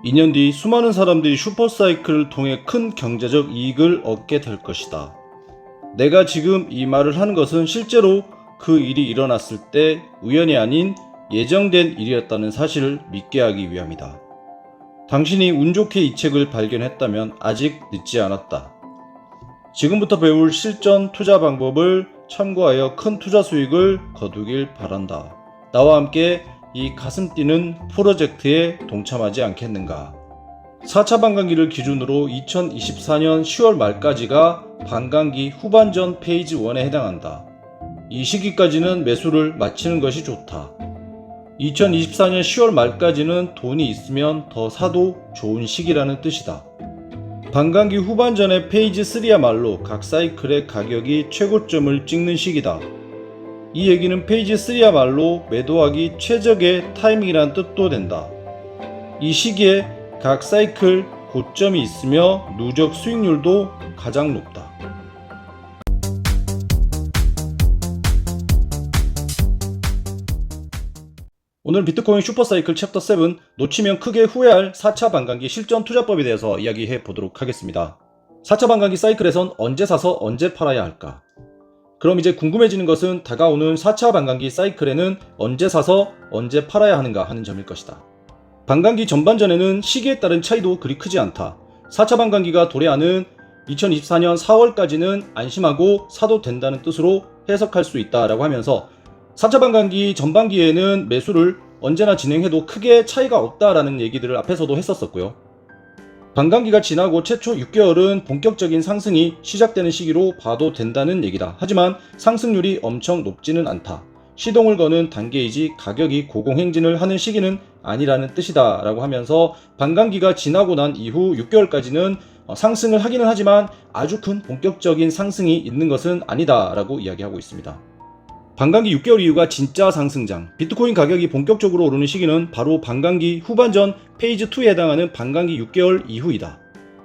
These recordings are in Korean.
2년 뒤 수많은 사람들이 슈퍼사이클을 통해 큰 경제적 이익을 얻게 될 것이다. 내가 지금 이 말을 하는 것은 실제로 그 일이 일어났을 때 우연이 아닌 예정된 일이었다는 사실을 믿게 하기 위함이다. 당신이 운 좋게 이 책을 발견했다면 아직 늦지 않았다. 지금부터 배울 실전 투자 방법을 참고하여 큰 투자 수익을 거두길 바란다. 나와 함께 이 가슴 뛰는 프로젝트에 동참하지 않겠는가? 4차 반감기를 기준으로 2024년 10월 말까지가 반감기 후반전 페이지 1에 해당한다. 이 시기까지는 매수를 마치는 것이 좋다. 2024년 10월 말까지는 돈이 있으면 더 사도 좋은 시기라는 뜻이다. 반감기 후반전의 페이지 3야말로 각 사이클의 가격이 최고점을 찍는 시기다. 이 얘기는 페이지 3야말로 매도하기 최적의 타이밍이란 뜻도 된다. 이 시기에 각 사이클 고점이 있으며 누적 수익률도 가장 높다. 오늘 비트코인 슈퍼사이클 챕터 7 놓치면 크게 후회할 4차 반감기 실전 투자법에 대해서 이야기해 보도록 하겠습니다. 4차 반감기 사이클에선 언제 사서 언제 팔아야 할까? 그럼 이제 궁금해지는 것은 다가오는 4차 반감기 사이클에는 언제 사서 언제 팔아야 하는가 하는 점일 것이다. 반감기 전반전에는 시기에 따른 차이도 그리 크지 않다. 4차 반감기가 도래하는 2024년 4월까지는 안심하고 사도 된다는 뜻으로 해석할 수 있다라고 하면서 4차 반감기 전반기에는 매수를 언제나 진행해도 크게 차이가 없다라는 얘기들을 앞에서도 했었었고요. 반감기가 지나고 최초 6개월은 본격적인 상승이 시작되는 시기로 봐도 된다는 얘기다. 하지만 상승률이 엄청 높지는 않다. 시동을 거는 단계이지 가격이 고공행진을 하는 시기는 아니라는 뜻이다 라고 하면서 반감기가 지나고 난 이후 6개월까지는 상승을 하기는 하지만 아주 큰 본격적인 상승이 있는 것은 아니다 라고 이야기하고 있습니다. 반감기 6개월 이후가 진짜 상승장, 비트코인 가격이 본격적으로 오르는 시기는 바로 반감기 후반전 페이지 2에 해당하는 반감기 6개월 이후이다.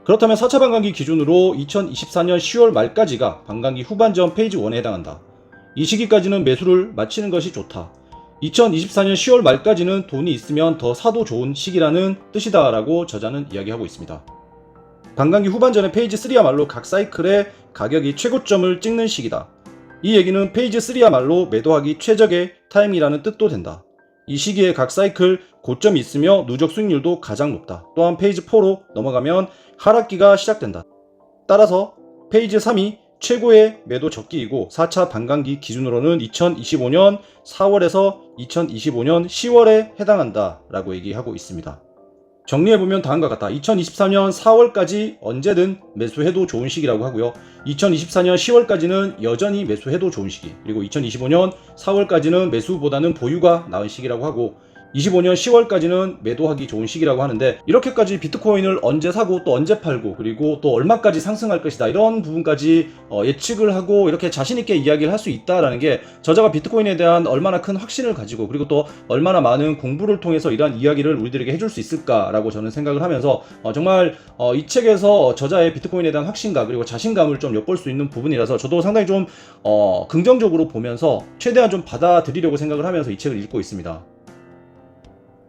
그렇다면 4차 반감기 기준으로 2024년 10월 말까지가 반감기 후반전 페이지 1에 해당한다. 이 시기까지는 매수를 마치는 것이 좋다. 2024년 10월 말까지는 돈이 있으면 더 사도 좋은 시기라는 뜻이다 라고 저자는 이야기하고 있습니다. 반감기 후반전의 페이지 3야말로 각 사이클의 가격이 최고점을 찍는 시기다. 이 얘기는 페이지 3야말로 매도하기 최적의 타임이라는 뜻도 된다. 이 시기에 각 사이클 고점이 있으며 누적 수익률도 가장 높다. 또한 페이지 4로 넘어가면 하락기가 시작된다. 따라서 페이지 3이 최고의 매도 적기이고 4차 반감기 기준으로는 2025년 4월에서 2025년 10월에 해당한다 라고 얘기하고 있습니다. 정리해보면 다음과 같다. 2024년 4월까지 언제든 매수해도 좋은 시기라고 하고요. 2024년 10월까지는 여전히 매수해도 좋은 시기, 그리고 2025년 4월까지는 매수보다는 보유가 나은 시기라고 하고 25년 10월까지는 매도하기 좋은 시기라고 하는데, 이렇게까지 비트코인을 언제 사고 또 언제 팔고 그리고 또 얼마까지 상승할 것이다 이런 부분까지 예측을 하고 이렇게 자신있게 이야기를 할 수 있다라는 게 저자가 비트코인에 대한 얼마나 큰 확신을 가지고 그리고 또 얼마나 많은 공부를 통해서 이러한 이야기를 우리들에게 해줄 수 있을까라고 저는 생각을 하면서 정말 이 책에서 저자의 비트코인에 대한 확신감 그리고 자신감을 좀 엿볼 수 있는 부분이라서 저도 상당히 좀 긍정적으로 보면서 최대한 좀 받아들이려고 생각을 하면서 이 책을 읽고 있습니다.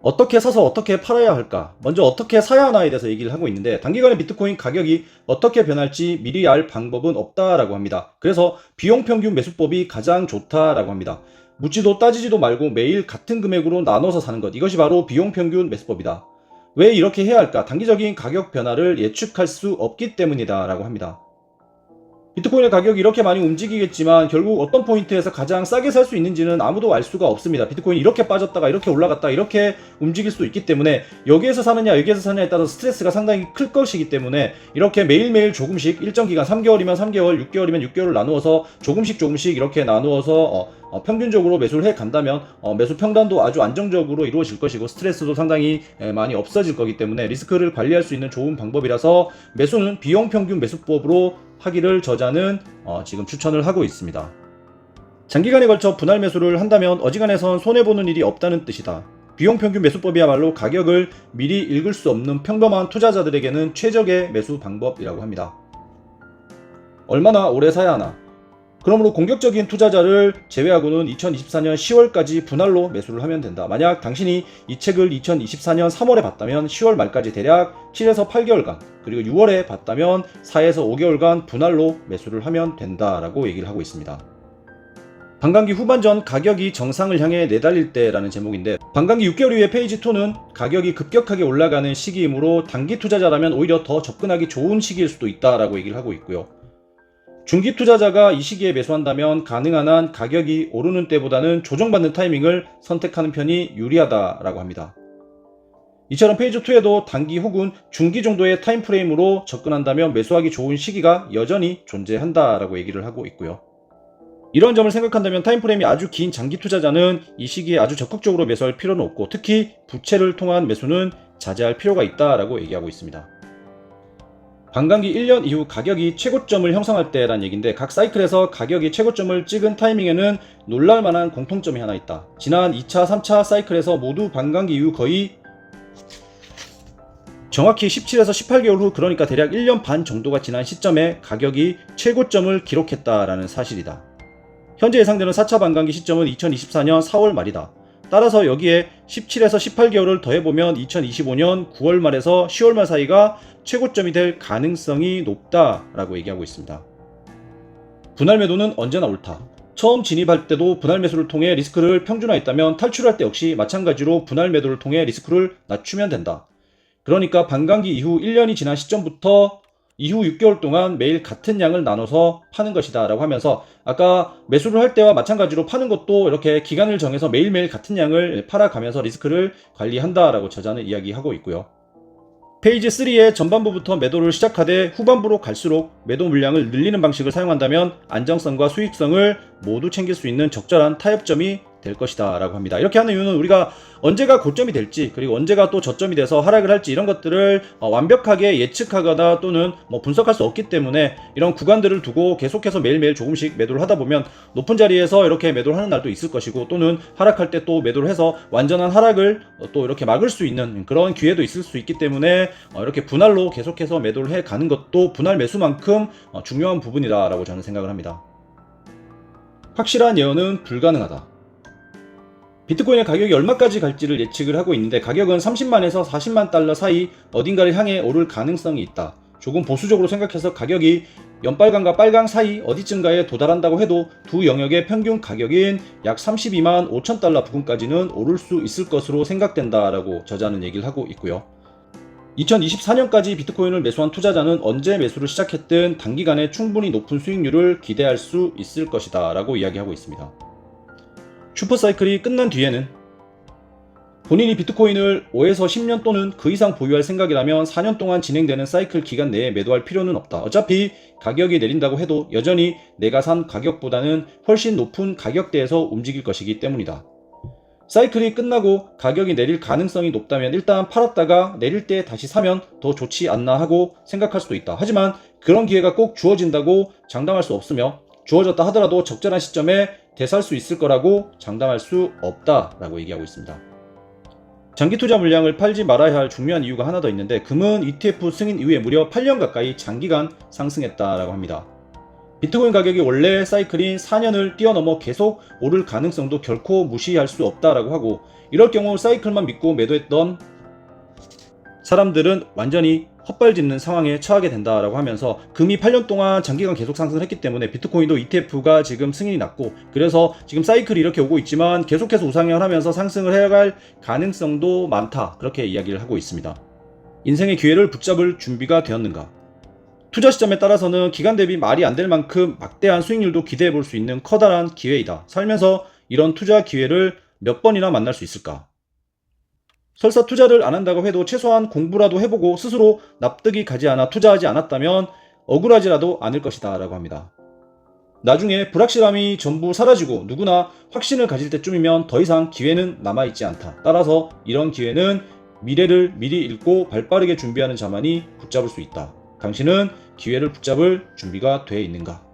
어떻게 사서 어떻게 팔아야 할까? 먼저 어떻게 사야 하나에 대해서 얘기를 하고 있는데, 단기간에 비트코인 가격이 어떻게 변할지 미리 알 방법은 없다라고 합니다. 그래서 비용 평균 매수법이 가장 좋다라고 합니다. 묻지도 따지지도 말고 매일 같은 금액으로 나눠서 사는 것, 이것이 바로 비용 평균 매수법이다. 왜 이렇게 해야 할까? 단기적인 가격 변화를 예측할 수 없기 때문이다 라고 합니다. 비트코인의 가격이 이렇게 많이 움직이겠지만 결국 어떤 포인트에서 가장 싸게 살 수 있는지는 아무도 알 수가 없습니다. 비트코인이 이렇게 빠졌다가 이렇게 올라갔다 이렇게 움직일 수도 있기 때문에 여기에서 사느냐 여기에서 사느냐에 따라서 스트레스가 상당히 클 것이기 때문에 이렇게 매일매일 조금씩 일정 기간 3개월이면 3개월, 6개월이면 6개월을 나누어서 조금씩 이렇게 나누어서 평균적으로 매수를 해 간다면 매수 평단도 아주 안정적으로 이루어질 것이고 스트레스도 상당히 많이 없어질 거기 때문에 리스크를 관리할 수 있는 좋은 방법이라서 매수는 비용 평균 매수법으로 하기를 저자는 지금 추천을 하고 있습니다. 장기간에 걸쳐 분할 매수를 한다면 어지간해선 손해보는 일이 없다는 뜻이다. 비용 평균 매수법이야말로 가격을 미리 읽을 수 없는 평범한 투자자들에게는 최적의 매수 방법이라고 합니다. 얼마나 오래 사야 하나? 그러므로 공격적인 투자자를 제외하고는 2024년 10월까지 분할로 매수를 하면 된다. 만약 당신이 이 책을 2024년 3월에 봤다면 10월 말까지 대략 7에서 8개월간, 그리고 6월에 봤다면 4에서 5개월간 분할로 매수를 하면 된다라고 얘기를 하고 있습니다. 반감기 후반전 가격이 정상을 향해 내달릴 때라는 제목인데, 반감기 6개월 이후의 페이지 2는 가격이 급격하게 올라가는 시기이므로 단기 투자자라면 오히려 더 접근하기 좋은 시기일 수도 있다라고 얘기를 하고 있고요. 중기 투자자가 이 시기에 매수한다면 가능한 한 가격이 오르는 때보다는 조정받는 타이밍을 선택하는 편이 유리하다라고 합니다. 이처럼 페이지 2에도 단기 혹은 중기 정도의 타임프레임으로 접근한다면 매수하기 좋은 시기가 여전히 존재한다라고 얘기를 하고 있고요. 이런 점을 생각한다면 타임프레임이 아주 긴 장기 투자자는 이 시기에 아주 적극적으로 매수할 필요는 없고, 특히 부채를 통한 매수는 자제할 필요가 있다라고 얘기하고 있습니다. 반감기 1년 이후 가격이 최고점을 형성할 때란 얘기인데, 각 사이클에서 가격이 최고점을 찍은 타이밍에는 놀랄만한 공통점이 하나 있다. 지난 2차, 3차 사이클에서 모두 반감기 이후 거의 정확히 17에서 18개월 후, 그러니까 대략 1년 반 정도가 지난 시점에 가격이 최고점을 기록했다라는 사실이다. 현재 예상되는 4차 반감기 시점은 2024년 4월 말이다. 따라서 여기에 17에서 18개월을 더해보면 2025년 9월 말에서 10월 말 사이가 최고점이 될 가능성이 높다라고 얘기하고 있습니다. 분할 매도는 언제나 옳다. 처음 진입할 때도 분할 매수를 통해 리스크를 평준화했다면 탈출할 때 역시 마찬가지로 분할 매도를 통해 리스크를 낮추면 된다. 그러니까 반감기 이후 1년이 지난 시점부터 이후 6개월 동안 매일 같은 양을 나눠서 파는 것이다 라고 하면서, 아까 매수를 할 때와 마찬가지로 파는 것도 이렇게 기간을 정해서 매일매일 같은 양을 팔아가면서 리스크를 관리한다 라고 저자는 이야기하고 있고요. 페이지 3의 전반부부터 매도를 시작하되 후반부로 갈수록 매도 물량을 늘리는 방식을 사용한다면 안정성과 수익성을 모두 챙길 수 있는 적절한 타협점이 될 것이다 라고 합니다. 이렇게 하는 이유는 우리가 언제가 고점이 될지, 그리고 언제가 또 저점이 돼서 하락을 할지, 이런 것들을 완벽하게 예측하거나 또는 분석할 수 없기 때문에 이런 구간들을 두고 계속해서 매일매일 조금씩 매도를 하다 보면 높은 자리에서 이렇게 매도를 하는 날도 있을 것이고, 또는 하락할 때 또 매도를 해서 완전한 하락을 또 이렇게 막을 수 있는 그런 기회도 있을 수 있기 때문에 이렇게 분할로 계속해서 매도를 해 가는 것도 분할 매수만큼 중요한 부분이다 라고 저는 생각을 합니다. 확실한 예언은 불가능하다. 비트코인의 가격이 얼마까지 갈지를 예측을 하고 있는데, 가격은 30만에서 40만 달러 사이 어딘가를 향해 오를 가능성이 있다. 조금 보수적으로 생각해서 가격이 연빨강과 빨강 사이 어디쯤가에 도달한다고 해도 두 영역의 평균 가격인 약 32만 5천 달러 부근까지는 오를 수 있을 것으로 생각된다라고 저자는 얘기를 하고 있고요. 2024년까지 비트코인을 매수한 투자자는 언제 매수를 시작했든 단기간에 충분히 높은 수익률을 기대할 수 있을 것이다 라고 이야기하고 있습니다. 슈퍼사이클이 끝난 뒤에는 본인이 비트코인을 5에서 10년 또는 그 이상 보유할 생각이라면 4년 동안 진행되는 사이클 기간 내에 매도할 필요는 없다. 어차피 가격이 내린다고 해도 여전히 내가 산 가격보다는 훨씬 높은 가격대에서 움직일 것이기 때문이다. 사이클이 끝나고 가격이 내릴 가능성이 높다면 일단 팔았다가 내릴 때 다시 사면 더 좋지 않나 하고 생각할 수도 있다. 하지만 그런 기회가 꼭 주어진다고 장담할 수 없으며, 주어졌다 하더라도 적절한 시점에 되살 수 있을 거라고 장담할 수 없다라고 얘기하고 있습니다. 장기 투자 물량을 팔지 말아야 할 중요한 이유가 하나 더 있는데, 금은 ETF 승인 이후에 무려 8년 가까이 장기간 상승했다라고 합니다. 비트코인 가격이 원래 사이클인 4년을 뛰어넘어 계속 오를 가능성도 결코 무시할 수 없다라고 하고, 이럴 경우 사이클만 믿고 매도했던 사람들은 완전히 헛발짓는 상황에 처하게 된다라고 하면서, 금이 8년 동안 장기간 계속 상승을 했기 때문에 비트코인도 ETF가 지금 승인이 났고, 그래서 지금 사이클이 이렇게 오고 있지만 계속해서 우상향을 하면서 상승을 해갈 가능성도 많다, 그렇게 이야기를 하고 있습니다. 인생의 기회를 붙잡을 준비가 되었는가? 투자 시점에 따라서는 기간 대비 말이 안 될 만큼 막대한 수익률도 기대해 볼 수 있는 커다란 기회이다. 살면서 이런 투자 기회를 몇 번이나 만날 수 있을까? 설사 투자를 안 한다고 해도 최소한 공부라도 해보고 스스로 납득이 가지 않아 투자하지 않았다면 억울하지라도 않을 것이다 라고 합니다. 나중에 불확실함이 전부 사라지고 누구나 확신을 가질 때쯤이면 더 이상 기회는 남아있지 않다. 따라서 이런 기회는 미래를 미리 읽고 발빠르게 준비하는 자만이 붙잡을 수 있다. 당신은 기회를 붙잡을 준비가 되어 있는가?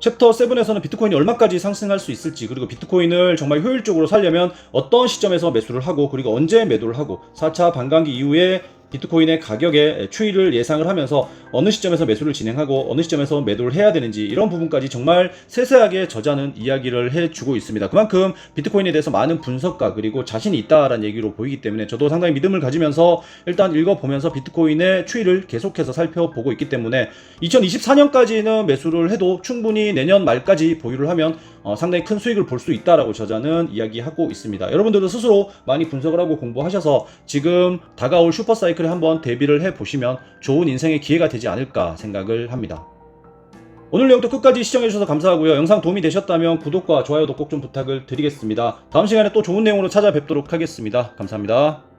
챕터 7에서는 비트코인이 얼마까지 상승할 수 있을지, 그리고 비트코인을 정말 효율적으로 살려면 어떤 시점에서 매수를 하고, 그리고 언제 매도를 하고, 4차 반감기 이후에 비트코인의 가격의 추이를 예상을 하면서 어느 시점에서 매수를 진행하고 어느 시점에서 매도를 해야 되는지 이런 부분까지 정말 세세하게 저자는 이야기를 해주고 있습니다. 그만큼 비트코인에 대해서 많은 분석가 그리고 자신이 있다라는 얘기로 보이기 때문에 저도 상당히 믿음을 가지면서 일단 읽어보면서 비트코인의 추이를 계속해서 살펴보고 있기 때문에 2024년까지는 매수를 해도 충분히 내년 말까지 보유를 하면 상당히 큰 수익을 볼 수 있다라고 저자는 이야기하고 있습니다. 여러분들도 스스로 많이 분석을 하고 공부하셔서 지금 다가올 슈퍼사이클에 한번 대비를 해보시면 좋은 인생의 기회가 되지 않을까 생각을 합니다. 오늘 내용도 끝까지 시청해주셔서 감사하고요. 영상 도움이 되셨다면 구독과 좋아요도 꼭 좀 부탁을 드리겠습니다. 다음 시간에 또 좋은 내용으로 찾아뵙도록 하겠습니다. 감사합니다.